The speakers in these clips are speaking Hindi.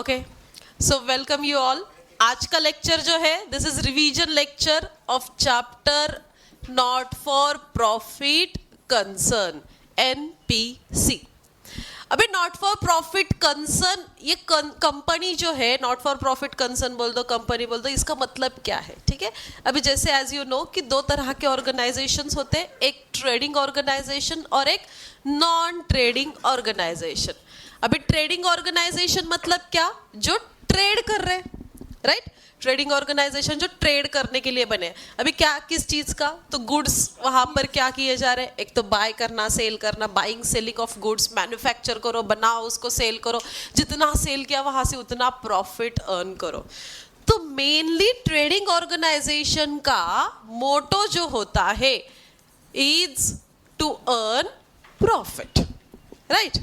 Okay so welcome you all. आज का लेक्चर जो है this is revision lecture of chapter not for profit concern NPC. अभी नॉट फॉर प्रॉफिट कंसर्न ये कंपनी जो है, नॉट फॉर प्रॉफिट कंसर्न बोल दो, कंपनी बोल दो, इसका मतलब क्या है? ठीक है, अभी जैसे एज यू नो कि दो तरह के ऑर्गेनाइजेशंस होते हैं, एक ट्रेडिंग ऑर्गेनाइजेशन और एक नॉन ट्रेडिंग ऑर्गेनाइजेशन। अभी ट्रेडिंग ऑर्गेनाइजेशन मतलब क्या? जो ट्रेड कर रहे हैं, राइट? ट्रेडिंग ऑर्गेनाइजेशन जो ट्रेड करने के लिए बने। अभी क्या, किस चीज का? तो गुड्स वहां पर क्या किए जा रहे हैं? एक तो बाय करना, सेल करना, buying selling of goods, manufacture करो, बनाओ, उसको सेल करो, जितना सेल किया वहां से उतना प्रॉफिट अर्न करो। तो मेनली ट्रेडिंग ऑर्गेनाइजेशन का मोटो जो होता है is to earn profit, right?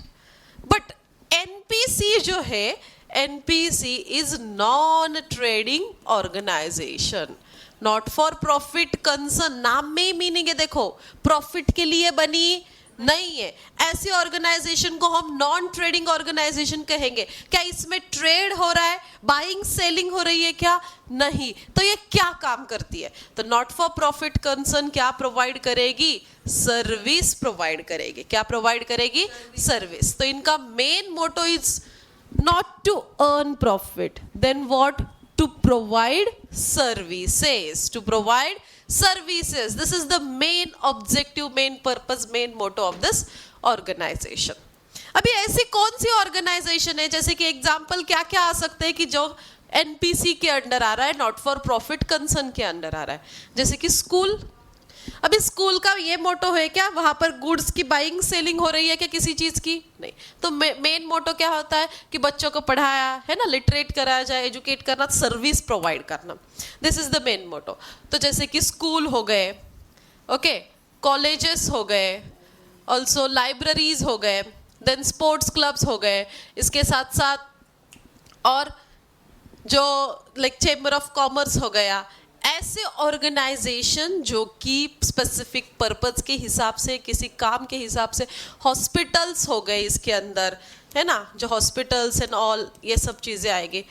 But NPC जो है, NPC is non trading organisation, not for profit concern. नाम में ही मीनिंग है, देखो प्रॉफिट के लिए बनी नहीं है। ऐसी ऑर्गेनाइजेशन को हम नॉन ट्रेडिंग ऑर्गेनाइजेशन कहेंगे। क्या इसमें ट्रेड हो रहा है, बाइंग सेलिंग हो रही है क्या? नहीं। तो ये क्या काम करती है? तो नॉट फॉर प्रॉफिट कंसर्न क्या प्रोवाइड करेगी? सर्विस प्रोवाइड करेगी। क्या प्रोवाइड करेगी? सर्विस। तो इनका main motto is not to earn profit, then what? To provide services, to provide services. This is the main objective, main purpose, main motto of this organization. अभी ऐसी कौन सी ऑर्गेनाइजेशन है, जैसे कि एग्जांपल क्या क्या आ सकते हैं कि जो एनपीसी के अंडर आ रहा है, नॉट फॉर प्रॉफिट कंसर्न के अंडर आ रहा है? जैसे कि स्कूल। अभी स्कूल का ये मोटो है क्या? वहां पर गुड्स की बाइंग सेलिंग हो रही है क्या किसी चीज की? नहीं। तो मेन मोटो क्या होता है कि बच्चों को पढ़ाया है ना, लिटरेट कराया जाए, एजुकेट करना, सर्विस प्रोवाइड करना। This is the main motto. तो जैसे कि स्कूल हो गए, ओके, कॉलेजेस हो गए, ऑल्सो लाइब्रेरीज हो गए, देन स्पोर्ट्स क्लब्स हो गए, इसके साथ साथ और जो लाइक चेंबर ऑफ कॉमर्स हो गया। ऐसे ऑर्गेनाइजेशन जो कि स्पेसिफिक पर्पस के हिसाब से, किसी काम के हिसाब से, हॉस्पिटल्स हो गए इसके अंदर, है ना, जो हॉस्पिटल्स एंड ऑल ये सब चीज़ें आएगी।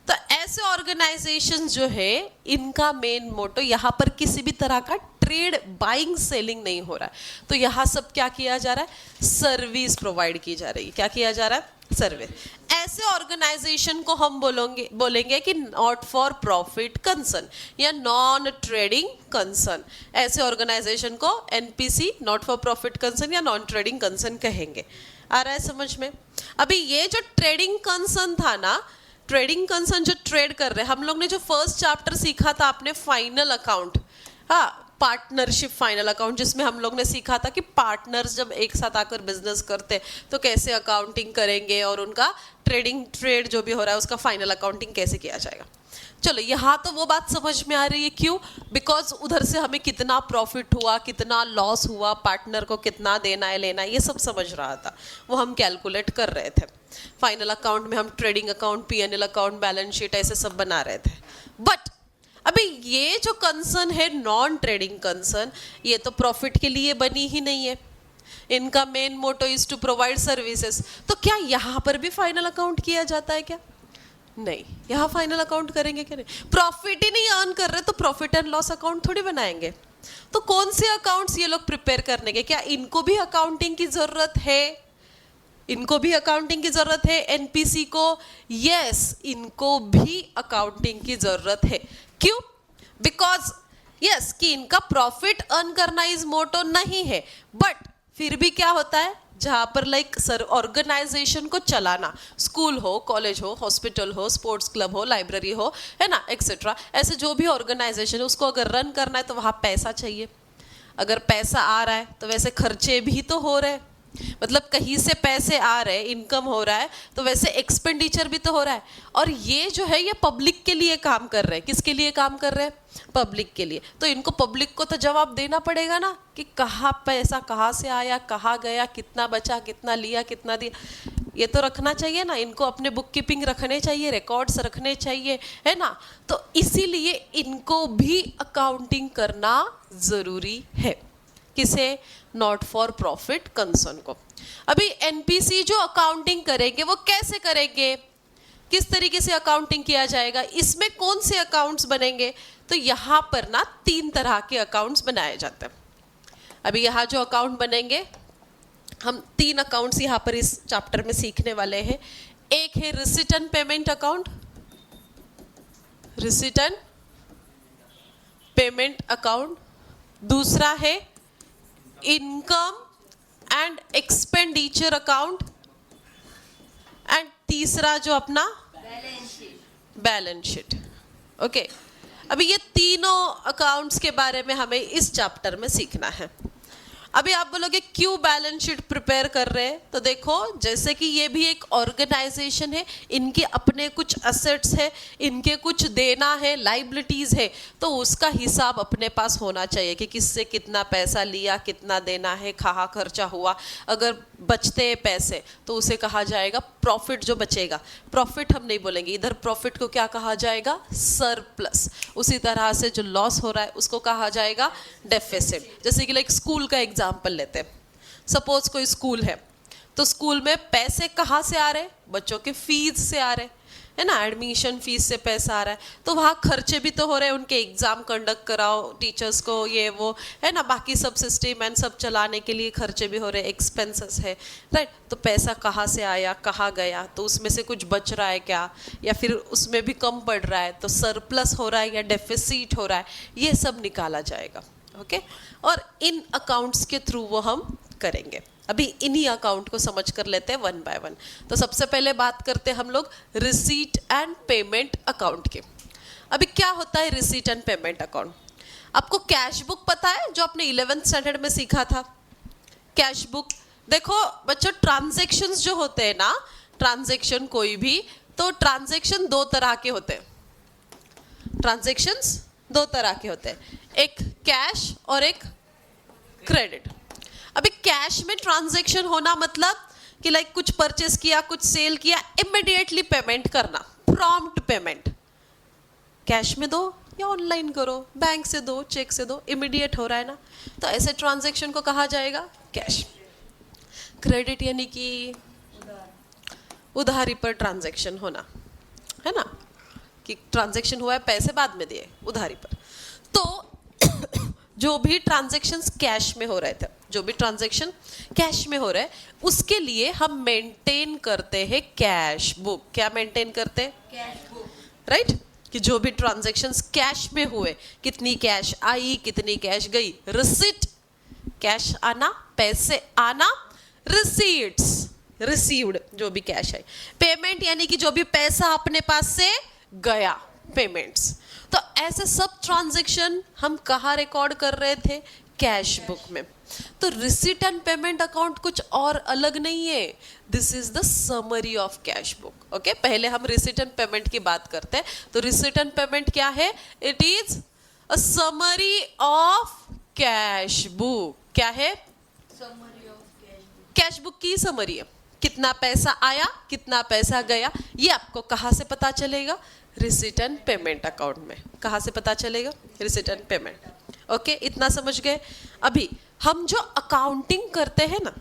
तो ऐसे ऑर्गेनाइजेशन जो है इनका मेन मोटो, यहाँ पर किसी भी तरह का ट्रेड बाइंग सेलिंग नहीं हो रहा है। तो यहाँ सब क्या किया जा रहा है? सर्विस प्रोवाइड की जा रही है। क्या किया जा रहा है? सर्विस। ऐसे ऑर्गेनाइजेशन को हम बोलेंगे कि नॉट फॉर प्रॉफिट कंसर्न या नॉन ट्रेडिंग कंसर्न। ऐसे ऑर्गेनाइजेशन को NPC, not for profit concern या नॉन ट्रेडिंग कंसर्न कहेंगे। आ रहा है समझ में? अभी ये जो ट्रेडिंग कंसर्न था ना, ट्रेडिंग कंसर्न जो ट्रेड कर रहे हैं, हम लोग ने जो फर्स्ट चैप्टर सीखा था आपने फाइनल अकाउंट, हाँ, पार्टनरशिप फाइनल अकाउंट, जिसमें हम लोग ने सीखा था कि पार्टनर्स जब एक साथ आकर बिजनेस करते तो कैसे अकाउंटिंग करेंगे और उनका ट्रेड जो भी हो रहा है उसका फाइनल अकाउंटिंग कैसे किया जाएगा। चलो यहाँ तो वो बात समझ में आ रही है। क्यों? बिकॉज उधर से हमें कितना प्रॉफिट हुआ, कितना लॉस हुआ, पार्टनर को कितना देना है, लेना है, ये सब समझ रहा था, वो हम कैलकुलेट कर रहे थे। फाइनल अकाउंट में हम trading account, PNL account, balance sheet ऐसे सब बना रहे थे। बट अभी ये जो कंसर्न है नॉन ट्रेडिंग कंसर्न, ये तो प्रॉफिट के लिए बनी ही नहीं है। इनका main motto is to provide services. तो क्या यहाँ पर भी फाइनल अकाउंट किया जाता है क्या? नहीं। यहाँ फाइनल अकाउंट करेंगे क्या? नहीं। प्रॉफिट ही नहीं अर्न कर रहे तो प्रॉफिट एंड लॉस अकाउंट थोड़ी बनाएंगे। तो कौन से अकाउंट्स ये लोग प्रिपेयर करने के? क्या इनको भी अकाउंटिंग की जरूरत है? इनको भी अकाउंटिंग की जरूरत है एनपीसी को? यस, इनको भी अकाउंटिंग की जरूरत है। क्यों? बिकॉज यस कि इनका प्रॉफिट अर्न करना इज मोटो नहीं है, बट फिर भी क्या होता है, जहां पर लाइक सर ऑर्गेनाइजेशन को चलाना, स्कूल हो, कॉलेज हो, हॉस्पिटल हो, स्पोर्ट्स क्लब हो, लाइब्रेरी हो, है ना, एक्सेट्रा, ऐसे जो भी ऑर्गेनाइजेशन है उसको अगर रन करना है तो वहां पैसा चाहिए। अगर पैसा आ रहा है तो वैसे खर्चे भी तो हो रहे हैं, मतलब कहीं से पैसे आ रहे, इनकम हो रहा है, तो वैसे एक्सपेंडिचर भी तो हो रहा है। और ये जो है ये पब्लिक के लिए काम कर रहे हैं। किसके लिए काम कर रहे हैं? पब्लिक के लिए। तो इनको पब्लिक को तो जवाब देना पड़ेगा ना कि कहाँ पैसा कहाँ से आया, कहाँ गया, कितना बचा, कितना लिया, कितना दिया, ये तो रखना चाहिए ना। इनको अपने बुक कीपिंग रखने चाहिए, रिकॉर्ड्स रखने चाहिए, है ना। तो इसीलिए इनको भी अकाउंटिंग करना जरूरी है। किसे? नॉट फॉर प्रॉफिट कंसर्न को। अभी एनपीसी जो अकाउंटिंग करेंगे वो कैसे करेंगे? किस तरीके से अकाउंटिंग किया जाएगा, इसमें कौन से अकाउंट्स बनेंगे, तो यहाँ पर ना 3 तरह के अकाउंट्स बनाए जाते हैं। अभी यहाँ जो अकाउंट बनेंगे, हम 3 अकाउंट्स यहाँ पर इस चैप्टर में सीखने वाले हैं। एक है receipt and payment account, receipt and payment account. दूसरा है income and expenditure account, and तीसरा जो अपना बैलेंस शीट। ओके, अभी ये तीनों अकाउंट्स के बारे में हमें इस चैप्टर में सीखना है। अभी आप बोलोगे क्यों बैलेंस शीट प्रिपेयर कर रहे हैं, तो देखो जैसे कि ये भी एक ऑर्गेनाइजेशन है, इनके अपने कुछ असेट्स है, इनके कुछ देना है, लाइबिलिटीज है, तो उसका हिसाब अपने पास होना चाहिए कि किससे कितना पैसा लिया, कितना देना है, कहाँ खर्चा हुआ। अगर बचते हैं पैसे तो उसे कहा जाएगा प्रॉफिट। जो बचेगा, प्रॉफिट हम नहीं बोलेंगे, इधर प्रॉफिट को क्या कहा जाएगा, सरप्लस। उसी तरह से जो लॉस हो रहा है उसको कहा जाएगा डेफिसिट। जैसे कि लाइक स्कूल का एग्जाम्पल लेते हैं, सपोज कोई स्कूल है, तो स्कूल में पैसे कहाँ से आ रहे हैं, बच्चों के फीस से आ रहे हैं, है ना, एडमिशन फीस से पैसा आ रहा है, तो वहाँ खर्चे भी तो हो रहे हैं, उनके एग्जाम कंडक्ट कराओ टीचर्स को, ये वो है ना, बाकी सब सिस्टम एंड सब चलाने के लिए खर्चे भी हो रहे हैं, एक्सपेंसेस है, राइट। तो पैसा कहाँ से आया, कहाँ गया, तो उसमें से कुछ बच रहा है क्या, या फिर उसमें भी कम पड़ रहा है, तो सरप्लस हो रहा है या डेफिसिट हो रहा है, ये सब निकाला जाएगा। ओके, और इन अकाउंट्स के थ्रू वो हम करेंगे। अभी इन्हीं अकाउंट को समझ कर लेते हैं 1 बाय 1। तो सबसे पहले बात करते हैं हम लोग रिसीट एंड पेमेंट अकाउंट के। अभी क्या होता है रिसीट एंड पेमेंट अकाउंट? आपको कैश बुक पता है, जो आपने 11th स्टैंडर्ड में सीखा था, कैश बुक। देखो बच्चों, ट्रांजेक्शन्स जो होते हैं ना, ट्रांजेक्शन कोई भी, तो ट्रांजेक्शन 2 तरह के होते हैं। ट्रांजेक्शन्स 2 तरह के होते हैं, एक कैश और एक क्रेडिट। अभी कैश में ट्रांजैक्शन होना मतलब कि लाइक कुछ परचेस किया, कुछ सेल किया, इमीडिएटली पेमेंट करना, प्रॉम्प्ट पेमेंट। कैश में दो या ऑनलाइन करो, बैंक से दो, चेक से दो, इमीडिएट हो रहा है ना, तो ऐसे ट्रांजैक्शन को कहा जाएगा कैश। क्रेडिट यानी कि उधारी पर ट्रांजैक्शन होना, है ना, कि ट्रांजैक्शन हुआ है, पैसे बाद में दिए, उधारी पर। तो जो भी ट्रांजैक्शंस कैश में हो रहे थे, जो भी ट्रांजैक्शन कैश में हो रहे हैं, उसके लिए हम मेंटेन करते हैं कैश बुक। क्या मेंटेन करते हैं? Cash book, right. कि जो भी ट्रांजैक्शंस कैश में हुए, कितनी कैश आई, कितनी कैश गई, रिसीट, कैश आना, पैसे आना, रिसीट्स, रिसीव्ड जो भी कैश है। पेमेंट यानी कि जो भी पैसा अपने पास से गया, पेमेंट्स। तो ऐसे सब ट्रांजैक्शन हम कहाँ रिकॉर्ड कर रहे थे? कैश बुक में। तो रिसीट एंड पेमेंट अकाउंट कुछ और अलग नहीं है, this is the summary of cash book. Okay, पहले हम रिसीट एंड पेमेंट की बात करते हैं। तो रिसीट एंड पेमेंट क्या है? It is a summary of cash book. क्या है? Summary of cash book. Cash book की समरी है, कितना पैसा आया, कितना पैसा गया, ये आपको कहाँ से पता चलेगा? रिसीट एंड पेमेंट अकाउंट में। कहाँ से पता चलेगा? Receipt and payment. ओके, इतना समझ गए। अभी हम जो अकाउंटिंग करते हैं ना,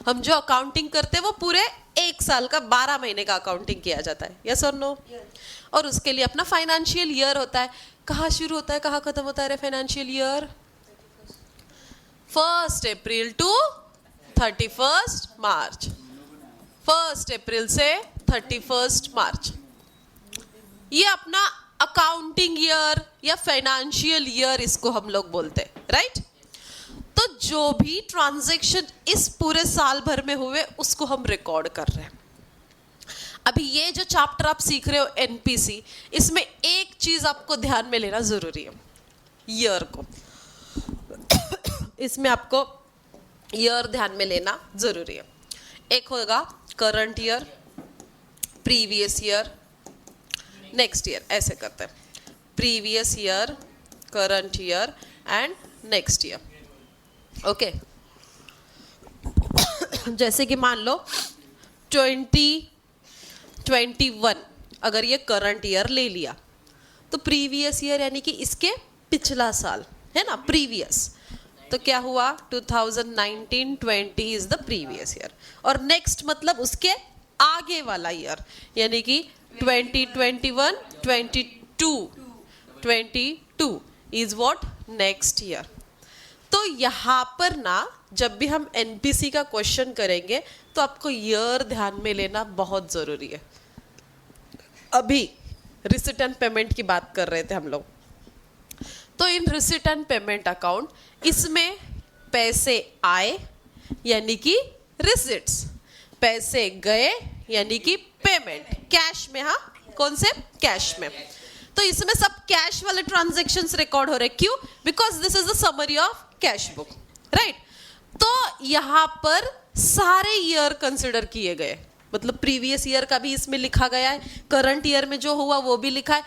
हम जो अकाउंटिंग करते हैं वो पूरे 1 साल का 12 महीने का अकाउंटिंग किया जाता है, यस और नो? और उसके लिए अपना फाइनेंशियल ईयर होता है। कहाँ शुरू होता है, कहाँ खत्म होता है फाइनेंशियल ईयर? 1 अप्रैल टू 31 मार्च। 1 अप्रैल से 31 मार्च, ये अपना अकाउंटिंग ईयर या फाइनेंशियल ईयर इसको हम लोग बोलते हैं, राइट। तो जो भी ट्रांजैक्शन इस पूरे साल भर में हुए उसको हम रिकॉर्ड कर रहे हैं। अभी ये जो चैप्टर आप सीख रहे हो एनपीसी, इसमें एक चीज आपको ध्यान में लेना जरूरी है, ईयर को। इसमें आपको ईयर ध्यान में लेना जरूरी है। एक होगा current year, previous year, next year, ऐसे करते हैं, previous year, current year and next year. Okay, जैसे कि मान लो 2021 अगर ये करंट ईयर ले लिया, तो प्रीवियस ईयर यानी कि इसके पिछला साल, है ना, प्रीवियस। तो क्या हुआ? 2019-20 इज द प्रीवियस ईयर। और नेक्स्ट मतलब उसके आगे वाला ईयर, यानी कि 2021, 22, 22 is what? Next year. तो यहाँ पर ना जब भी हम एनपीसी का क्वेश्चन करेंगे तो आपको ईयर ध्यान में लेना बहुत जरूरी है। अभी रिसिट एंड पेमेंट की बात कर रहे थे हम लोग, तो इन रिसिट एंड पेमेंट अकाउंट इसमें पैसे आए यानी कि रिसिट्स, पैसे गए यानी कि पेमेंट, कैश में। हाँ, कौन से? कैश में। तो इसमें सब कैश वाले ट्रांजैक्शंस रिकॉर्ड हो रहे हैं। क्यों? Because this is the summary of cash book, right. तो यहाँ पर सारे ईयर कंसिडर किए गए, मतलब प्रीवियस ईयर का भी इसमें लिखा गया है, करंट ईयर में जो हुआ वो भी लिखा है,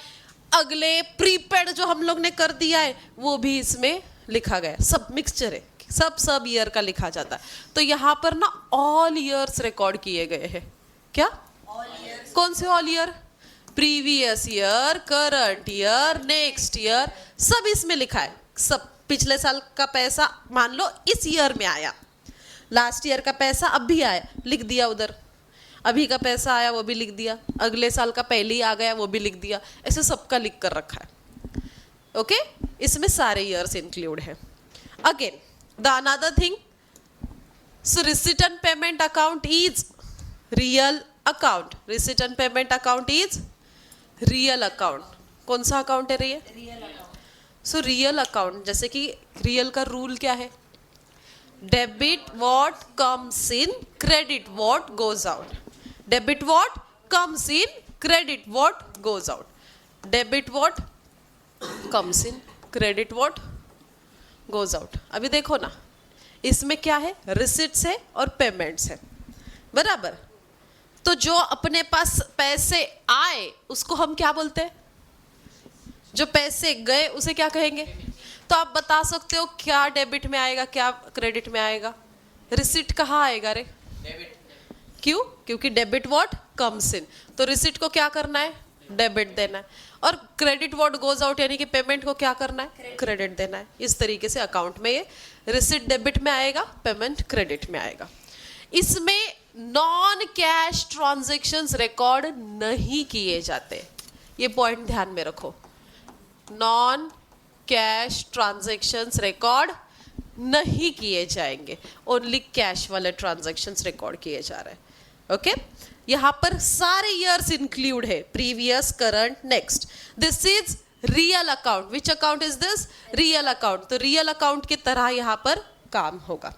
अगले प्रीपेड जो हम लोग ने कर दिया है वो भी इसमें लिखा गया है। सब मिक्सचर है, सब ईयर का लिखा जाता है। तो यहाँ पर ना ऑल ईयर्स रिकॉर्ड किए गए हैं। क्या? कौन से all year? Previous year, current year, next year, सब इसमें लिखा है। सब पिछले साल का पैसा मान लो इस ईयर में आया, लास्ट ईयर का पैसा अब भी आया, लिख दिया उधर, अभी का पैसा आया वो भी लिख दिया, अगले साल का पहले ही आ गया वो भी लिख दिया, ऐसे सबका लिख कर रखा है। ओके, इसमें सारे ईयर्स इंक्लूड है। Again the another thing, so receipt and payment account is real account. Receipt and payment account is real account. कौन सा अकाउंट है रियल? सो रियल अकाउंट, जैसे कि रियल का रूल क्या है? Debit what comes in, credit what goes out. Debit what comes in, credit what goes out. Debit what comes in, credit what goes out. अभी देखो ना, इसमें क्या है? रिसिट्स है और पेमेंट्स है, बराबर। तो जो अपने पास पैसे आए उसको हम क्या बोलते हैं? जो पैसे गए उसे क्या कहेंगे? तो आप बता सकते हो क्या डेबिट में आएगा, क्या क्रेडिट में आएगा? रिसिट कहाँ आएगा रे? डेबिट। क्यों? क्योंकि डेबिट व्हाट कम्स इन, तो रिसिट को क्या करना है? डेबिट देना है। और क्रेडिट व्हाट गोज आउट यानी कि पेमेंट को क्या करना है? क्रेडिट देना है। इस तरीके से अकाउंट में ये रिसिट डेबिट में आएगा, पेमेंट क्रेडिट में आएगा। इसमें नॉन कैश ट्रांजैक्शंस रिकॉर्ड नहीं किए जाते, ये पॉइंट ध्यान में रखो। नॉन कैश ट्रांजैक्शंस रिकॉर्ड नहीं किए जाएंगे, ओनली कैश वाले ट्रांजैक्शंस रिकॉर्ड किए जा रहे हैं। ओके, यहाँ पर सारे ईयर्स इंक्लूड है, previous, current, next. This is real account. Which account is this? Real account. तो रियल अकाउंट की तरह यहाँ पर काम होगा।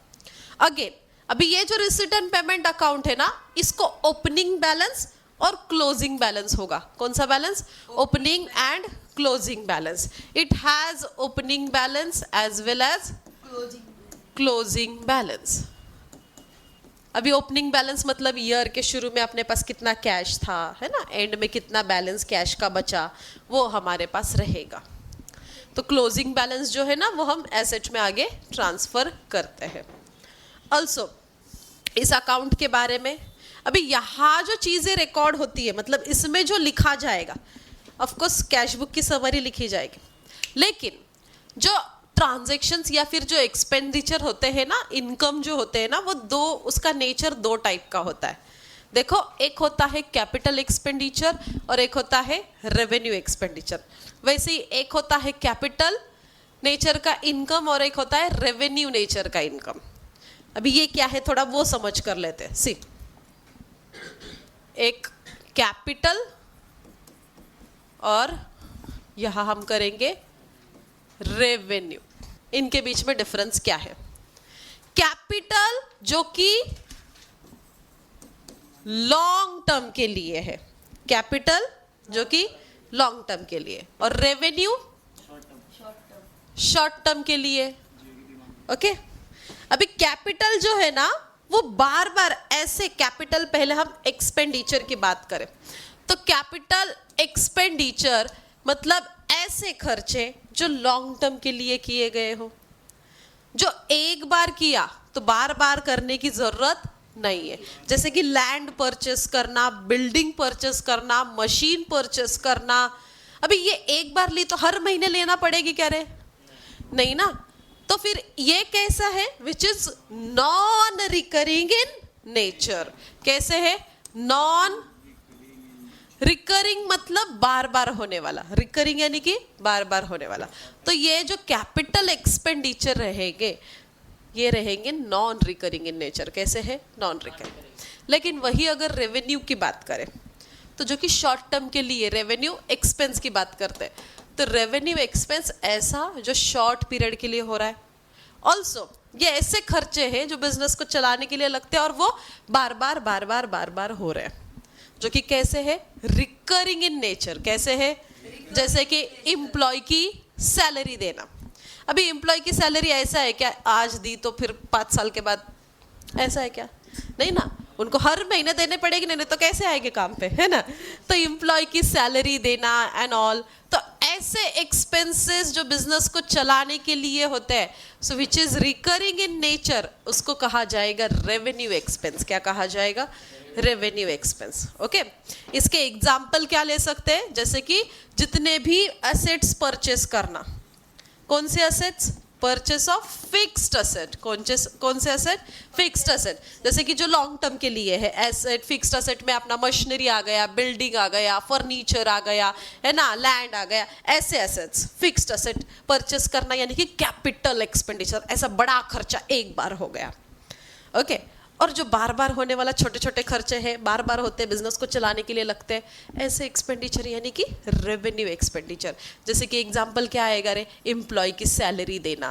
अगेन अभी ये जो रिसिट एंड पेमेंट अकाउंट है ना, इसको ओपनिंग बैलेंस और क्लोजिंग बैलेंस होगा। कौन सा balance? Opening and closing balance. It has opening balance as well as closing balance. अभी ओपनिंग बैलेंस मतलब ईयर के शुरू में अपने पास कितना कैश था, है ना, एंड में कितना बैलेंस कैश का बचा, वो हमारे पास रहेगा। तो क्लोजिंग बैलेंस जो है ना, वो हम एसेट में आगे ट्रांसफर करते हैं। ऑल्सो इस अकाउंट के बारे में अभी यहाँ जो चीज़ें रिकॉर्ड होती है, मतलब इसमें जो लिखा जाएगा, ऑफ कोर्स कैश बुक की समरी लिखी जाएगी, लेकिन जो ट्रांजैक्शंस या फिर जो एक्सपेंडिचर होते हैं ना, इनकम जो होते हैं ना, वो दो, उसका नेचर दो टाइप का होता है। देखो, एक होता है कैपिटल एक्सपेंडिचर और एक होता है रेवेन्यू एक्सपेंडिचर। वैसे ही एक होता है कैपिटल नेचर का इनकम और एक होता है रेवेन्यू नेचर का इनकम। अभी ये क्या है थोड़ा वो समझ कर लेते हैं। सी, एक कैपिटल और यहां हम करेंगे रेवेन्यू। इनके बीच में डिफरेंस क्या है? कैपिटल जो कि लॉन्ग टर्म के लिए है, कैपिटल जो कि लॉन्ग टर्म के लिए, और रेवेन्यू शॉर्ट टर्म के लिए। ओके, अभी कैपिटल जो है ना, वो बार बार ऐसे कैपिटल, पहले हम एक्सपेंडिचर की बात करें तो कैपिटल एक्सपेंडिचर मतलब ऐसे खर्चे जो लॉन्ग टर्म के लिए किए गए हो, जो एक बार किया तो बार बार करने की जरूरत नहीं है। जैसे कि लैंड परचेस करना, बिल्डिंग परचेस करना, मशीन परचेस करना। अभी ये एक बार ली तो हर महीने लेना पड़ेगी क्या रे? नहीं ना। तो फिर ये कैसा है? Which is non recurring in nature. कैसे है? नॉन रिकरिंग मतलब बार बार होने वाला, रिकरिंग यानी कि बार बार होने वाला। तो ये जो कैपिटल एक्सपेंडिचर रहेंगे ये रहेंगे नॉन रिकरिंग इन नेचर। कैसे है? Non recurring. लेकिन वही अगर रेवेन्यू की बात करें तो जो कि शॉर्ट टर्म के लिए रेवेन्यू एक्सपेंस की बात करते हैं, तो रेवेन्यू एक्सपेंस ऐसा जो शॉर्ट पीरियड के लिए हो रहा है। ऑल्सो ये ऐसे खर्चे हैं जो बिजनेस को चलाने के लिए लगते हैं और वो बार बार हो रहे हैं, जो कि कैसे है? Recurring in nature. कैसे है? जैसे कि एम्प्लॉय की सैलरी देना। अभी एम्प्लॉय की सैलरी ऐसा है क्या आज दी तो फिर 5 साल के बाद, ऐसा है क्या? नहीं ना, उनको हर महीने देने पड़ेगी, नहीं तो कैसे आएंगे काम पे, है ना? तो एम्प्लॉय की सैलरी देना एंड ऑल, तो ऐसे एक्सपेंसेस जो बिजनेस को चलाने के लिए होते हैं, so which is recurring in nature, उसको कहा जाएगा रेवेन्यू एक्सपेंस। क्या कहा जाएगा? Revenue expense. ओके, इसके एग्जाम्पल क्या ले सकते हैं? जैसे कि जितने भी एसेट्स परचेस करना। कौन से assets? Purchase of fixed asset. कौन से एसेट? Fixed asset. जैसे कि जो लॉन्ग टर्म के लिए है एसेट, फिक्स्ड एसेट में अपना मशीनरी आ गया, बिल्डिंग आ गया, फर्नीचर आ गया, है ना, लैंड आ गया, ऐसे एसेट्स फिक्स्ड एसेट परचेस करना यानी कि कैपिटल एक्सपेंडिचर। ऐसा बड़ा खर्चा एक बार हो गया। ओके, और जो बार बार होने वाला छोटे छोटे खर्चे हैं, बार बार होते हैं, बिजनेस को चलाने के लिए लगते हैं, ऐसे एक्सपेंडिचर यानी कि रेवेन्यू एक्सपेंडिचर। जैसे कि एग्जांपल क्या आएगा रे? एम्प्लॉय की सैलरी देना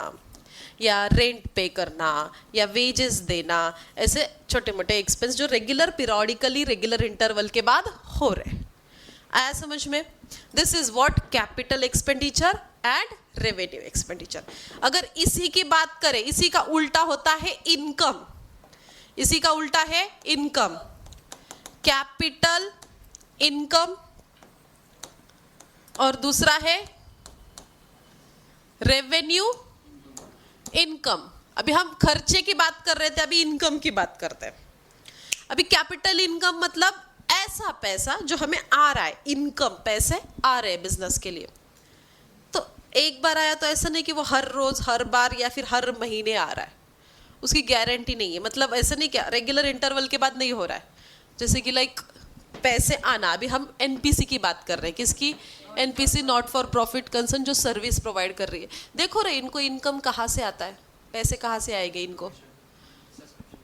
या रेंट पे करना या वेजेस देना, ऐसे छोटे मोटे एक्सपेंस जो रेगुलर पीरियडिकली रेगुलर इंटरवल के बाद हो रहे। आया समझ में? This is what capital expenditure and revenue expenditure. अगर इसी की बात करें, इसी का उल्टा होता है इनकम। इसी का उल्टा है इनकम, कैपिटल इनकम, और दूसरा है रेवेन्यू इनकम। अभी हम खर्चे की बात कर रहे थे, अभी इनकम की बात करते हैं। अभी कैपिटल इनकम मतलब ऐसा पैसा जो हमें आ रहा है, इनकम पैसे आ रहे हैं बिजनेस के लिए। तो एक बार आया तो ऐसा नहीं कि वो हर रोज, हर बार या फिर हर महीने आ रहा है, उसकी गारंटी नहीं है। मतलब ऐसा नहीं क्या रेगुलर इंटरवल के बाद नहीं हो रहा है। जैसे कि लाइक पैसे आना, अभी हम एनपीसी की बात कर रहे हैं। किसकी? NPC, not for profit concern, जो सर्विस प्रोवाइड कर रही है। देखो रे, इनको इनकम कहाँ से आता है? पैसे कहाँ से आएंगे इनको?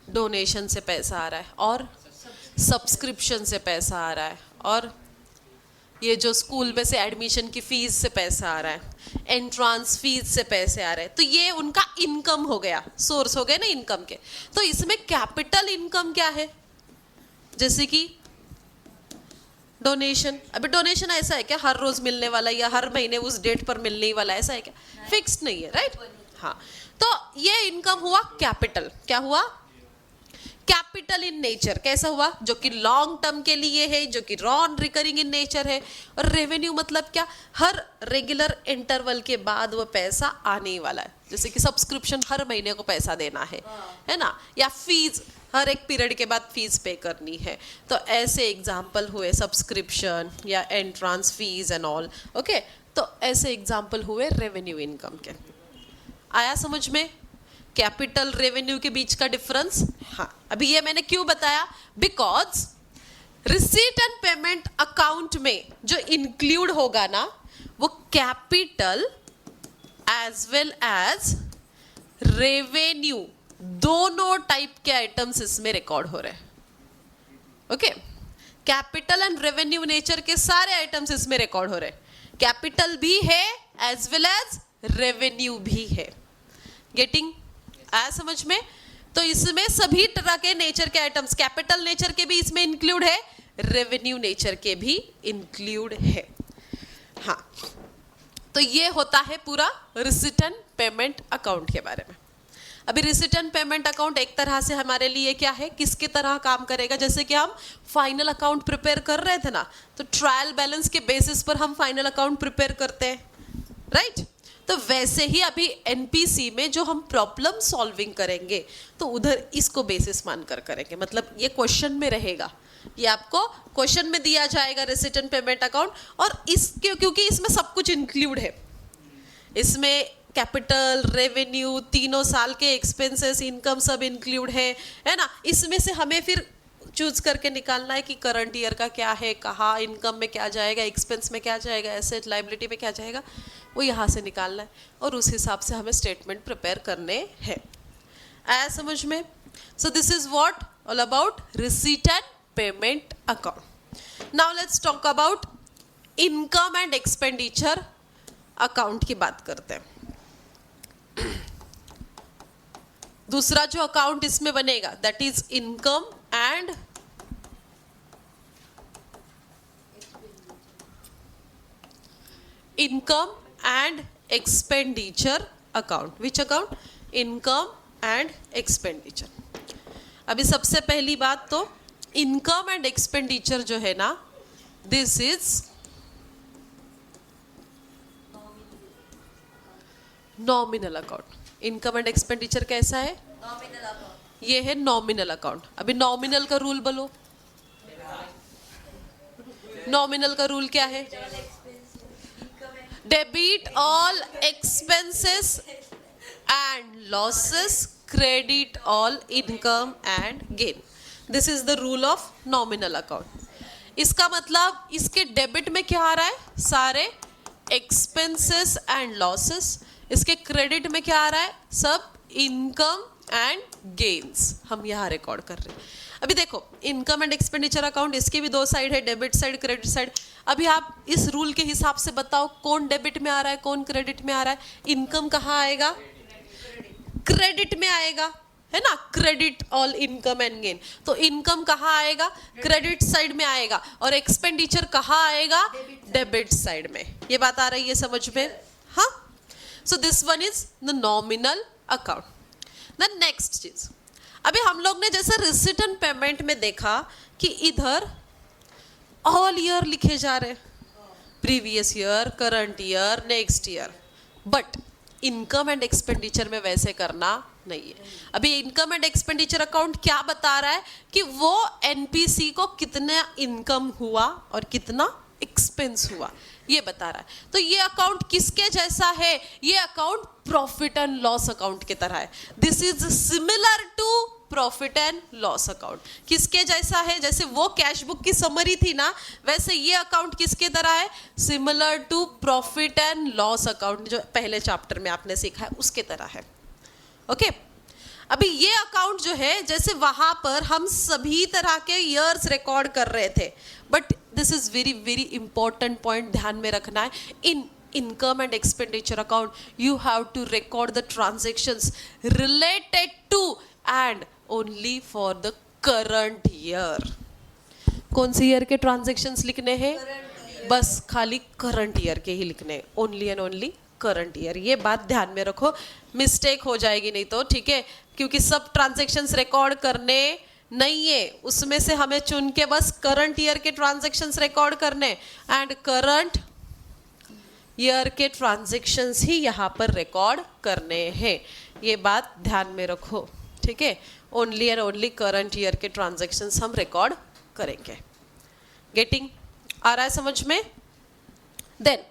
डोनेशन से पैसा आ रहा है, और सब्सक्रिप्शन से पैसा आ रहा है, और ये जो स्कूल में से एडमिशन की फीस से पैसा आ रहा है, एंट्रांस फीस से पैसे आ रहे हैं। तो ये उनका इनकम हो गया, सोर्स हो गए ना इनकम के। तो इसमें कैपिटल इनकम क्या है? जैसे कि डोनेशन। अभी डोनेशन ऐसा है क्या हर रोज मिलने वाला या हर महीने उस डेट पर मिलने ही वाला? ऐसा है क्या? फिक्स्ड नहीं है, राइट? हाँ, तो ये इनकम हुआ कैपिटल। क्या हुआ? Capital in nature. कैसा हुआ? जो कि लॉन्ग टर्म के लिए है, जो कि नॉन रिकरिंग इन नेचर है। और रेवेन्यू मतलब क्या? हर रेगुलर इंटरवल के बाद वो पैसा आने ही वाला है। जैसे कि सब्सक्रिप्शन, हर महीने को पैसा देना है ना, या फीस हर एक पीरियड के बाद फीस पे करनी है। तो ऐसे एग्जाम्पल हुए सब्सक्रिप्शन या entrance fees and all. Okay, तो ऐसे एग्जाम्पल हुए रेवेन्यू इनकम के। आया समझ में कैपिटल रेवेन्यू के बीच का डिफरेंस? हाँ, अभी ये मैंने क्यों बताया? Because receipt and payment account में जो इंक्लूड होगा ना, वो capital as well as revenue, दोनों टाइप के आइटम्स इसमें रिकॉर्ड हो रहे हैं। Okay, capital and revenue nature के सारे आइटम्स इसमें रिकॉर्ड हो रहे हैं। कैपिटल भी है एज वेल एज रेवेन्यू भी है। गेटिंग? आया समझ में? तो इसमें सभी तरह के नेचर के आइटम्स, कैपिटल नेचर के भी इसमें इंक्लूड है, रेवेन्यू नेचर के भी इंक्लूड है। हाँ, तो ये होता है पूरा रिसीट एंड पेमेंट अकाउंट के बारे में। अभी रिसीट एंड पेमेंट अकाउंट एक तरह से हमारे लिए क्या है, किसकी तरह काम करेगा? जैसे कि हम फाइनल अकाउंट प्रिपेयर कर रहे थे ना, तो ट्रायल बैलेंस के बेसिस पर हम फाइनल अकाउंट प्रिपेयर करते हैं, राइट? तो वैसे ही अभी एनपीसी में जो हम प्रॉब्लम सॉल्विंग करेंगे तो उधर इसको बेसिस मानकर करेंगे। मतलब ये क्वेश्चन में रहेगा, ये आपको क्वेश्चन में दिया जाएगा रिसीट एंड पेमेंट अकाउंट। और इसके क्योंकि इसमें सब कुछ इंक्लूड है, इसमें कैपिटल, रेवेन्यू, तीनों साल के एक्सपेंसेस, इनकम सब इंक्लूड है ना। इसमें से हमें फिर चूज करके निकालना है कि करंट ईयर का क्या है, कहाँ इनकम में क्या जाएगा, एक्सपेंस में क्या जाएगा, एसेट लाइबिलिटी में क्या जाएगा, वो यहाँ से निकालना है और उस हिसाब से हमें स्टेटमेंट प्रिपेयर करने हैं। आया समझ में? So this is what all about receipt and payment account. Now let's talk about income and expenditure account की बात करते हैं। दूसरा जो अकाउंट इसमें बनेगा that is income and expenditure account. Which account? Income and expenditure. अभी सबसे पहली बात तो इनकम एंड एक्सपेंडिचर जो है ना, this is nominal account. Income and expenditure कैसा है? Nominal account. ये है नॉमिनल अकाउंट। अभी नॉमिनल का रूल बोलो। नॉमिनल का रूल क्या है? Debit all expenses and losses, credit all income and gain. This is the rule of nominal account. इसका मतलब इसके डेबिट में क्या आ रहा है? सारे एक्सपेंसेस एंड लॉसेस। इसके क्रेडिट में क्या आ रहा है? सब इनकम एंड गेन्स हम यहाँ रिकॉर्ड कर रहे हैं। अभी देखो इनकम एंड एक्सपेंडिचर अकाउंट, इसके भी दो साइड है, डेबिट साइड, क्रेडिट साइड। अभी आप इस रूल के हिसाब से बताओ कौन डेबिट में आ रहा है, कौन क्रेडिट में आ रहा है? इनकम कहाँ आएगा? क्रेडिट में आएगा, है ना? Credit all income and gain. तो इनकम कहाँ आएगा? क्रेडिट साइड में आएगा। और एक्सपेंडिचर कहाँ आएगा? डेबिट साइड में। ये बात आ रही है समझ में? हाँ। So this one is the nominal account. The next चीज, अभी हम लोग ने जैसे रिसीट एंड पेमेंट में देखा कि इधर ऑल ईयर लिखे जा रहे, previous year, current year, next year. But income and expenditure में वैसे करना नहीं है। अभी इनकम एंड एक्सपेंडिचर अकाउंट क्या बता रहा है कि वो एनपीसी को कितना इनकम हुआ और कितना एक्सपेंस हुआ, ये बता रहा है। तो ये अकाउंट किसके जैसा है? ये account profit and loss account की तरह है। This is similar to profit and loss account. किसके जैसा है? जैसे वो कैश बुक की समरी थी ना, वैसे ये अकाउंट किसके तरह है? Similar to profit and loss account, जो पहले चैप्टर में आपने सीखा है उसके तरह है। ओके अभी ये अकाउंट जो है, जैसे वहां पर हम सभी तरह के ईयर्स रिकॉर्ड कर रहे थे, but this is very very important point ध्यान में रखना है। In income and expenditure account you have to record the transactions related to and only for the current year. कौन से ईयर के ट्रांजैक्शंस लिखने हैं? बस खाली करंट ईयर के ही लिखने हैं, only and only current year. ये बात ध्यान में रखो, मिस्टेक हो जाएगी नहीं तो, ठीक है? क्योंकि सब ट्रांजैक्शंस रिकॉर्ड करने नहीं है, उसमें से हमें चुन के बस करंट ईयर के ट्रांजैक्शंस रिकॉर्ड करने एंड करंट ईयर के ट्रांजैक्शंस ही यहाँ पर रिकॉर्ड करने हैं। ये बात ध्यान में रखो, ठीक है? Only and only current year के ट्रांजैक्शंस हम रिकॉर्ड करेंगे। गेटिंग आ रहा है समझ में? देन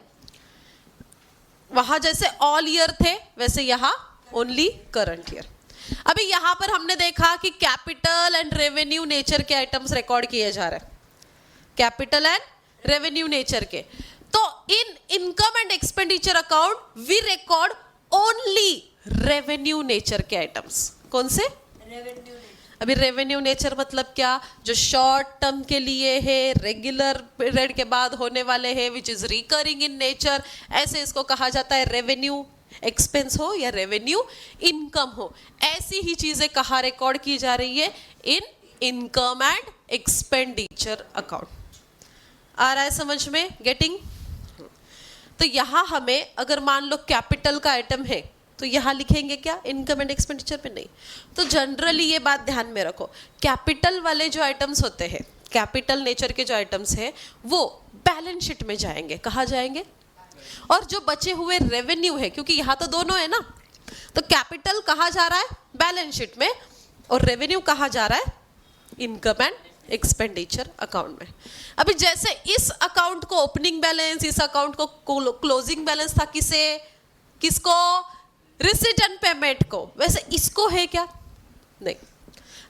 वहां जैसे ऑल ईयर थे वैसे यहाँ ओनली करंट ईयर। अभी यहाँ पर हमने देखा कि कैपिटल एंड रेवेन्यू नेचर के आइटम्स रिकॉर्ड किए जा रहे हैं, कैपिटल एंड रेवेन्यू नेचर के। तो in income and expenditure account we record only revenue nature के आइटम्स। कौन से? रेवेन्यू। अभी रेवेन्यू नेचर मतलब क्या? जो शॉर्ट टर्म के लिए है, रेगुलर पीरियड के बाद होने वाले हैं, विच इज रिकरिंग इन नेचर, ऐसे इसको कहा जाता है। रेवेन्यू एक्सपेंस हो या रेवेन्यू इनकम हो, ऐसी ही चीजें कहाँ रिकॉर्ड की जा रही है? In income and expenditure account. आ रहा है समझ में? गेटिंग? तो यहाँ हमें अगर मान लो कैपिटल का आइटम है तो यहाँ लिखेंगे क्या? इनकम एंड एक्सपेंडिचर पे नहीं। तो जनरली ये बात ध्यान में रखो, कैपिटल वाले जो आइटम्स होते हैं, कैपिटल नेचर के जो आइटम्स हैं, वो बैलेंस शीट में जाएंगे। कहाँ जाएंगे? और जो बचे हुए रेवेन्यू है, क्योंकि यहाँ तो दोनों है ना, तो कैपिटल कहाँ जा रहा है? बैलेंस शीट में। और रेवेन्यू कहाँ जा रहा है? इनकम एंड एक्सपेंडिचर अकाउंट में। अभी जैसे इस अकाउंट को ओपनिंग बैलेंस, इस अकाउंट को क्लोजिंग बैलेंस था, किसको? रिसीट एंड पेमेंट को। वैसे इसको है क्या? नहीं।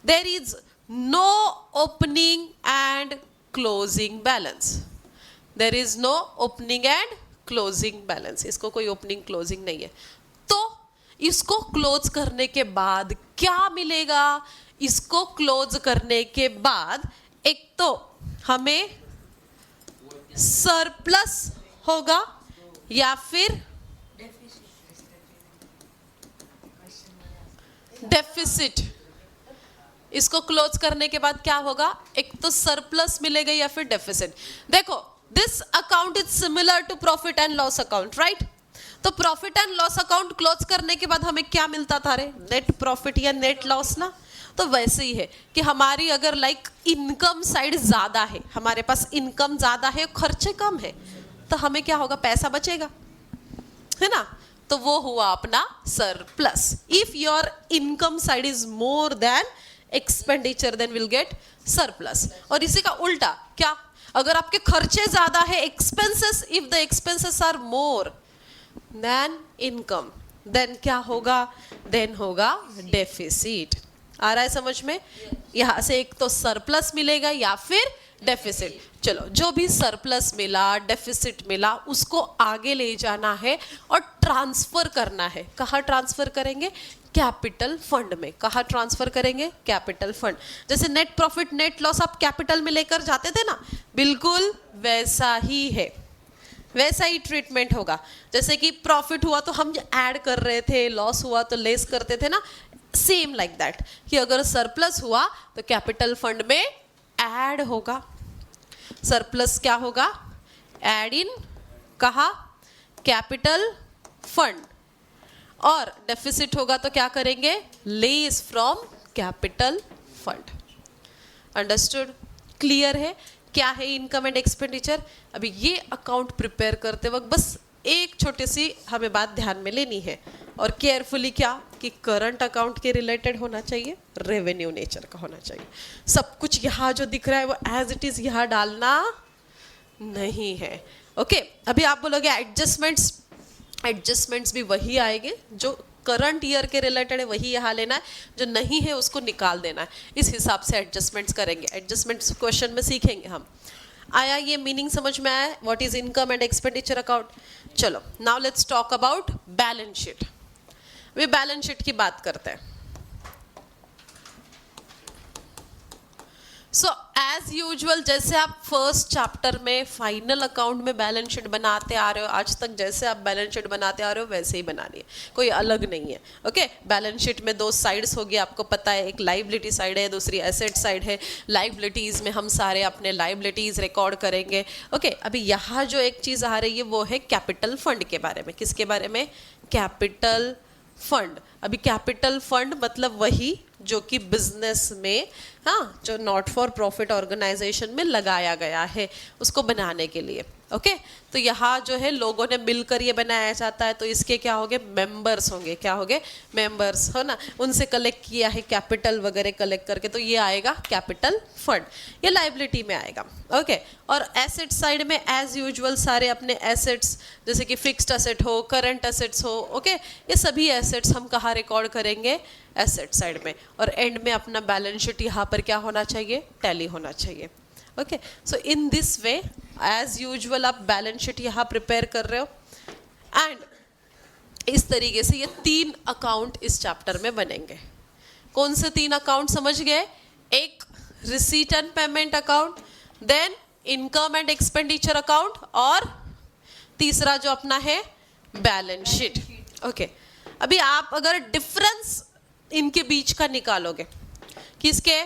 There is no opening and closing balance. There is no opening and closing balance. इसको कोई opening closing नहीं है. तो इसको क्लोज करने के बाद क्या मिलेगा? इसको क्लोज करने के बाद एक तो हमें सरप्लस होगा या फिर डेफिसिट. इसको क्लोज करने के बाद क्या होगा? एक तो सरप्लस मिलेगा या फिर डेफिसिट. देखो, this account is similar to profit and loss account, right? तो profit and loss account close करने के बाद हमें क्या मिलता था रे? नेट प्रॉफिट या नेट लॉस ना. तो वैसे ही है कि हमारी अगर लाइक इनकम साइड ज्यादा है, हमारे पास इनकम ज्यादा है, खर्चे कम है, तो हमें क्या होगा? पैसा बचेगा, है ना? तो वो हुआ अपना surplus. If your income side is more than expenditure then will get surplus. और इसी का उल्टा क्या? अगर आपके खर्चे ज्यादा है, expenses, if the expenses are more than income, then क्या होगा? देन होगा डेफिसिट. आ रहा है समझ में? यहां से एक तो सरप्लस मिलेगा या फिर डेफिसिट. चलो, जो भी सरप्लस मिला, डेफिसिट मिला, उसको आगे ले जाना है और ट्रांसफर करना है. कहाँ ट्रांसफर करेंगे? कैपिटल फंड में. कहाँ ट्रांसफर करेंगे? Capital fund. जैसे नेट प्रॉफिट, नेट लॉस आप कैपिटल में लेकर जाते थे ना, बिल्कुल वैसा ही है, वैसा ही ट्रीटमेंट होगा. जैसे कि प्रॉफिट हुआ तो हम ऐड कर रहे थे, लॉस हुआ तो लेस करते थे ना, सेम लाइक दैट कि अगर सरप्लस हुआ तो कैपिटल फंड में ऐड होगा. सरप्लस क्या होगा? ऐड इन कहा? Capital fund. और डेफिसिट होगा तो क्या करेंगे? Less from capital fund. Understood? Clear है क्या है इनकम एंड एक्सपेंडिचर? अभी ये अकाउंट प्रिपेयर करते वक्त बस एक छोटी सी हमें बात ध्यान में लेनी है, और केयरफुली क्या कि करंट अकाउंट के रिलेटेड होना चाहिए, रेवेन्यू नेचर का होना चाहिए. सब कुछ यहाँ जो दिख रहा है वो एज इट इज यहाँ डालना नहीं है. ओके, अभी आप बोलोगे एडजस्टमेंट्स, एडजस्टमेंट्स भी वही आएंगे जो करंट ईयर के रिलेटेड है, वही यहाँ लेना है, जो नहीं है उसको निकाल देना है. इस हिसाब से एडजस्टमेंट्स करेंगे. एडजस्टमेंट्स क्वेश्चन में सीखेंगे हम. आया ये मीनिंग समझ में आया? What is income and expenditure account. चलो, now let's talk about balance sheet. We balance sheet की बात करते हैं. सो एज यूजुअल, जैसे आप फर्स्ट चैप्टर में फाइनल अकाउंट में बैलेंस शीट बनाते आ रहे हो, आज तक जैसे आप बैलेंस शीट बनाते आ रहे हो वैसे ही बनानी है, कोई अलग नहीं है. ओके, बैलेंस शीट में दो साइड्स होगी, आपको पता है, एक लाइबिलिटी साइड है, दूसरी एसेट साइड है. लाइबिलिटीज में हम सारे अपने लाइबिलिटीज रिकॉर्ड करेंगे. ओके, अभी यहाँ जो एक चीज आ रही है वो है कैपिटल फंड के बारे में. किसके बारे में? Capital fund. अभी कैपिटल फंड मतलब वही जो कि बिजनेस में, हाँ, जो नॉट फॉर प्रॉफिट ऑर्गेनाइजेशन में लगाया गया है उसको बनाने के लिए. ओके, तो यहाँ जो है लोगों ने मिलकर ये बनाया जाता है, तो इसके क्या होंगे? मेंबर्स होंगे. क्या होंगे? मेंबर्स, हो ना. उनसे कलेक्ट किया है कैपिटल वगैरह कलेक्ट करके, तो ये आएगा कैपिटल फंड. ये लाइबिलिटी में आएगा. ओके, और एसेट साइड में एज यूजुअल सारे अपने एसेट्स, जैसे कि फिक्स्ड एसेट हो, करंट एसेट्स हो, ओके, ये सभी एसेट्स हम कहाँ रिकॉर्ड करेंगे? एसेट साइड में. और एंड में अपना बैलेंस शीट यहाँ पर क्या होना चाहिए? टैली होना चाहिए. Okay, so in this way as usual आप बैलेंस शीट यहाँ प्रिपेयर कर रहे हो. एंड इस तरीके से ये 3 अकाउंट इस चैप्टर में बनेंगे. कौन से 3 अकाउंट समझ गए? एक receipt and payment account, then income and expenditure account, और तीसरा जो अपना है बैलेंस शीट. ओके, अभी आप अगर डिफरेंस इनके बीच का निकालोगे, किसके?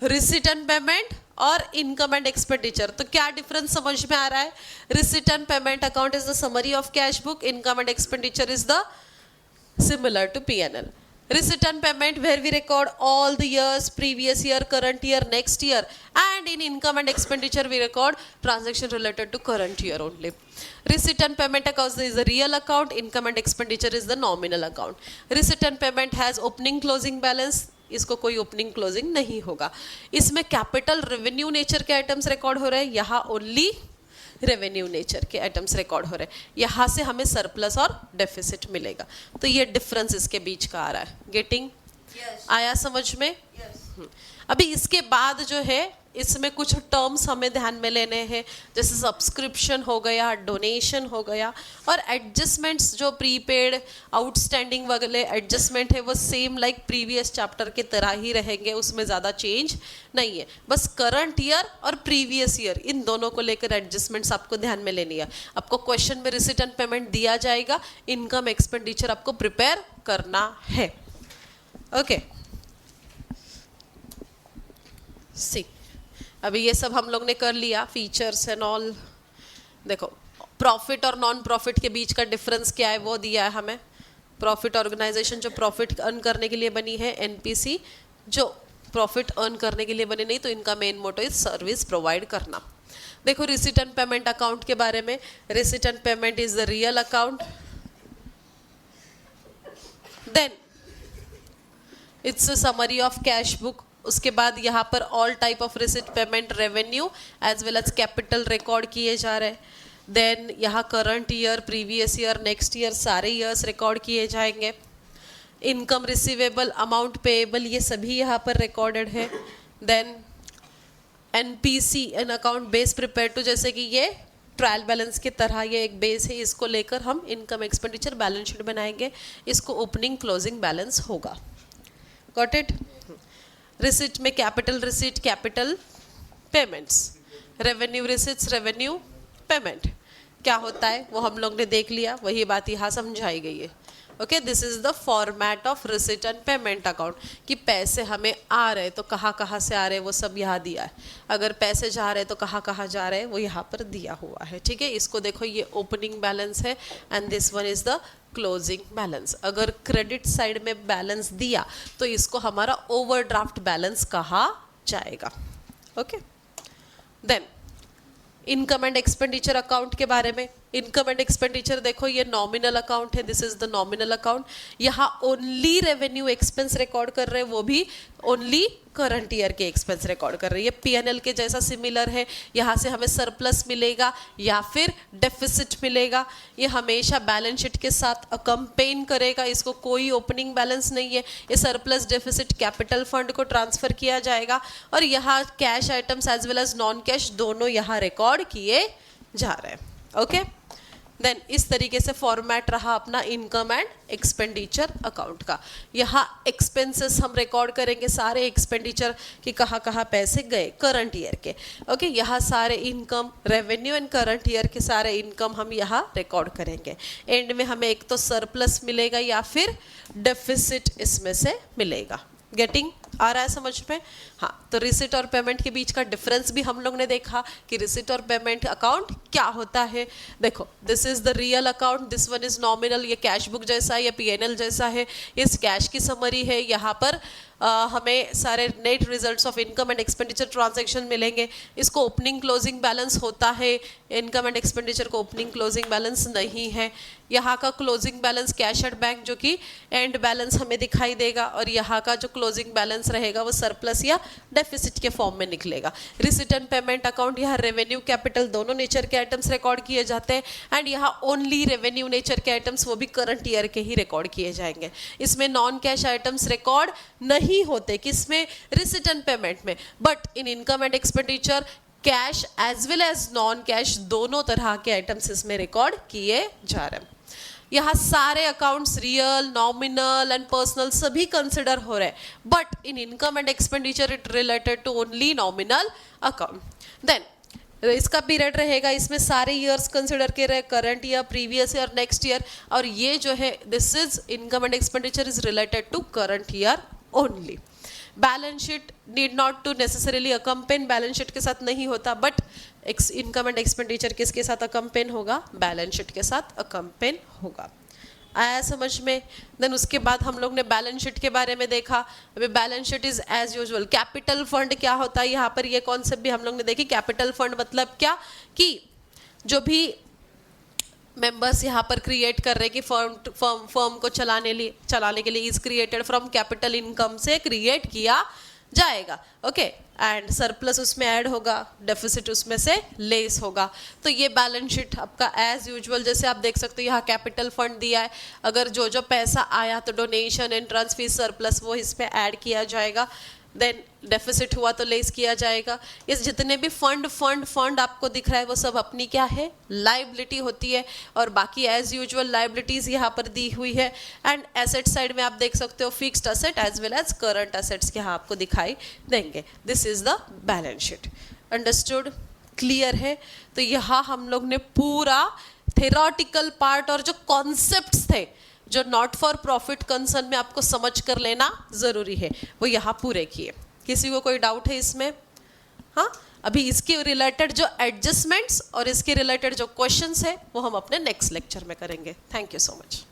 रिसीट एंड पेमेंट और इनकम एंड एक्सपेंडिचर, तो क्या डिफरेंस समझ में आ रहा है? Receipt and payment account is the summary of cash book, income and expenditure is the similar to P&L. Receipt and payment where we record all the years, previous year, current year, next year, and in income and expenditure we record transaction related to current year only. Receipt and payment account is the real account, income and expenditure is the nominal account. Receipt and payment has opening closing balance, इसको कोई ओपनिंग क्लोजिंग नहीं होगा. इसमें कैपिटल रेवेन्यू नेचर के आइटम्स रिकॉर्ड हो रहे हैं, यहाँ ओनली रेवेन्यू नेचर के आइटम्स रिकॉर्ड हो रहे हैं. यहाँ से हमें सरप्लस और डेफिसिट मिलेगा. तो ये डिफरेंस इसके बीच का आ रहा है. गेटिंग? Yes. आया समझ में? Yes. अभी इसके बाद जो है इसमें कुछ टर्म्स हमें ध्यान में लेने हैं, जैसे सब्सक्रिप्शन हो गया, डोनेशन हो गया, और एडजस्टमेंट्स जो प्रीपेड आउटस्टैंडिंग वगैरह एडजस्टमेंट है वो सेम लाइक प्रीवियस चैप्टर के तरह ही रहेंगे, उसमें ज़्यादा चेंज नहीं है। बस करंट ईयर और प्रीवियस ईयर इन दोनों को लेकर एडजस्टमेंट्स आपको ध्यान में लेनी है। आपको क्वेश्चन में रिसीट एंड पेमेंट दिया जाएगा, इनकम एक्सपेंडिचर आपको प्रिपेयर करना है। ओके सी, अभी ये सब हम लोग ने कर लिया, फीचर्स एंड ऑल। देखो प्रॉफिट और नॉन प्रॉफिट के बीच का डिफरेंस क्या है वो दिया है हमें। प्रॉफिट ऑर्गेनाइजेशन जो प्रॉफिट अर्न करने के लिए बनी है, एनपीसी जो प्रॉफिट अर्न करने के लिए बनी नहीं, तो इनका main motto is service provide करना। देखो रिसीट एंड पेमेंट अकाउंट के बारे में, receipt and payment is the real account, then it's a summary of cash book. उसके बाद यहाँ पर all type of receipt, payment, revenue as well as capital record किए जा रहे हैं। देन यहाँ current year, previous year, next year सारे ईयर्स रिकॉर्ड किए जाएंगे। इनकम रिसीवेबल, अमाउंट पेएबल, ये सभी यहाँ पर रिकॉर्डेड है। Then NPC, an account base prepare to, जैसे कि ये ट्रायल बैलेंस की तरह ये एक बेस है, इसको लेकर हम इनकम एक्सपेंडिचर बैलेंस शीट बनाएंगे, इसको ओपनिंग क्लोजिंग बैलेंस होगा। Got it? रिसिट में capital receipt, capital payments, revenue receipts, revenue payment क्या होता है वो हम लोग ने देख लिया, वही बात यहाँ समझाई गई है। Okay, this is the format of receipt and payment account, कि पैसे हमें आ रहे तो कहाँ से आ रहे वो सब यहाँ दिया है, अगर पैसे जा रहे तो कहाँ जा रहे हैं वो यहाँ पर दिया हुआ है। ठीक है, इसको देखो, ये ओपनिंग बैलेंस है and this one is the closing balance. अगर क्रेडिट साइड में बैलेंस दिया तो इसको हमारा ओवरड्राफ्ट बैलेंस कहा जाएगा। Okay, then income and expenditure account के बारे में। इनकम एंड एक्सपेंडिचर देखो, ये नॉमिनल अकाउंट है, this is the nominal account. यहाँ ओनली रेवेन्यू एक्सपेंस रिकॉर्ड कर रहे हैं, वो भी ओनली करंट ईयर के एक्सपेंस रिकॉर्ड कर रही है। पीएनएल के जैसा सिमिलर है, यहाँ से हमें सरप्लस मिलेगा या फिर डेफिसिट मिलेगा, ये हमेशा बैलेंस शीट के साथ अकम्पेन करेगा, इसको कोई ओपनिंग बैलेंस नहीं है। ये सरप्लस डेफिसिट कैपिटल फंड को ट्रांसफर किया जाएगा, और यहाँ cash items as well as non cash दोनों यहाँ रिकॉर्ड किए जा रहे हैं। ओके, देन इस तरीके से फॉर्मेट रहा अपना इनकम एंड एक्सपेंडिचर अकाउंट का। यहाँ एक्सपेंसेस हम रिकॉर्ड करेंगे, सारे एक्सपेंडिचर कि कहाँ पैसे गए करंट ईयर के। ओके, यहाँ सारे income, revenue and current year के सारे इनकम हम यहाँ रिकॉर्ड करेंगे। एंड में हमें एक तो सरप्लस मिलेगा या फिर डेफिसिट इसमें से मिलेगा। गेटिंग आ रहा है समझ में? हाँ, तो रिसिट और पेमेंट के बीच का डिफरेंस भी हम लोग ने देखा कि रिसिट और पेमेंट अकाउंट क्या होता है। देखो, this is the real account, this one is nominal, ये कैश बुक जैसा है, ये पीएनएल जैसा है, इस कैश की समरी है। यहाँ पर हमें सारे net results of income and expenditure transaction मिलेंगे। इसको ओपनिंग क्लोजिंग बैलेंस होता है, इनकम एंड एक्सपेंडिचर को ओपनिंग क्लोजिंग बैलेंस नहीं है। यहाँ का closing balance cash at bank जो कि एंड बैलेंस हमें दिखाई देगा, और यहाँ का जो क्लोजिंग बैलेंस रहेगा वो सरप्लस या डेफिसिट के फॉर्म में निकलेगा। रिसिट एंड पेमेंट अकाउंट, यहाँ रेवेन्यू कैपिटल दोनों नेचर के आइटम्स रिकॉर्ड किए जाते हैं, एंड यहाँ ओनली रेवेन्यू नेचर के आइटम्स वो भी करंट ईयर के ही रिकॉर्ड किए जाएंगे। इसमें नॉन कैश आइटम्स रिकॉर्ड नहीं होते, किसमें? रिसिट एंड पेमेंट में। But in income and expenditure cash as well as non cash दोनों तरह के आइटम्स इसमें रिकॉर्ड किए जा रहे हैं। यहाँ सारे accounts real, nominal and personal सभी कंसिडर हो रहे हैं, but in income and expenditure it related to only nominal account. Then इसका पीरियड रहेगा, इसमें सारे ईयर्स कंसिडर के रहे, current year, previous year, next year, और ये जो है this is income and expenditure is related to current year only. Balance sheet need not to necessarily accompany, balance sheet के साथ नहीं होता, बट इनकम एंड एक्सपेंडिचर किसके साथ अकम्पेन होगा? बैलेंस शीट के साथ अकम्पेन होगा। आया समझ में? देन उसके बाद हम लोग ने बैलेंस शीट के बारे में देखा। अभी balance sheet is as usual. Capital fund क्या होता है, यहाँ पर ये कॉन्सेप्ट भी हम लोग ने देखी। कैपिटल फंड मतलब क्या, कि जो भी मेंबर्स यहाँ पर क्रिएट कर रहे हैं कि फर्म को चलाने के लिए is created from capital income से क्रिएट किया जाएगा. ओके, एंड सरप्लस उसमें ऐड होगा, डेफिसिट उसमें से लेस होगा. तो ये बैलेंस शीट आपका एज यूजुअल, जैसे आप देख सकते हो यहाँ कैपिटल फंड दिया है, अगर जो जो पैसा आया तो डोनेशन, एंट्रेंस फीस, सरप्लस वो इसमें ऐड किया जाएगा. देन डेफिसिट हुआ तो लेस किया जाएगा. ये जितने भी फंड आपको दिख रहा है वो सब अपनी क्या है, लाइबिलिटी होती है. और बाकी एज यूजुअल लाइबिलिटीज यहाँ पर दी हुई है. एंड एसेट साइड में आप देख सकते हो fixed asset as well as current assets यहाँ आपको दिखाई देंगे. This is the balance sheet. Understood? Clear है? तो यहाँ हम लोग ने पूरा थेरोटिकल पार्ट और जो कॉन्सेप्ट्स थे जो नॉट फॉर प्रॉफिट कंसर्न में आपको समझ कर लेना जरूरी है वो यहाँ पूरे किए. किसी को कोई डाउट है इसमें? हाँ, अभी इसके रिलेटेड जो एडजस्टमेंट्स और इसके रिलेटेड जो क्वेश्चंस है वो हम अपने नेक्स्ट लेक्चर में करेंगे. Thank you so much.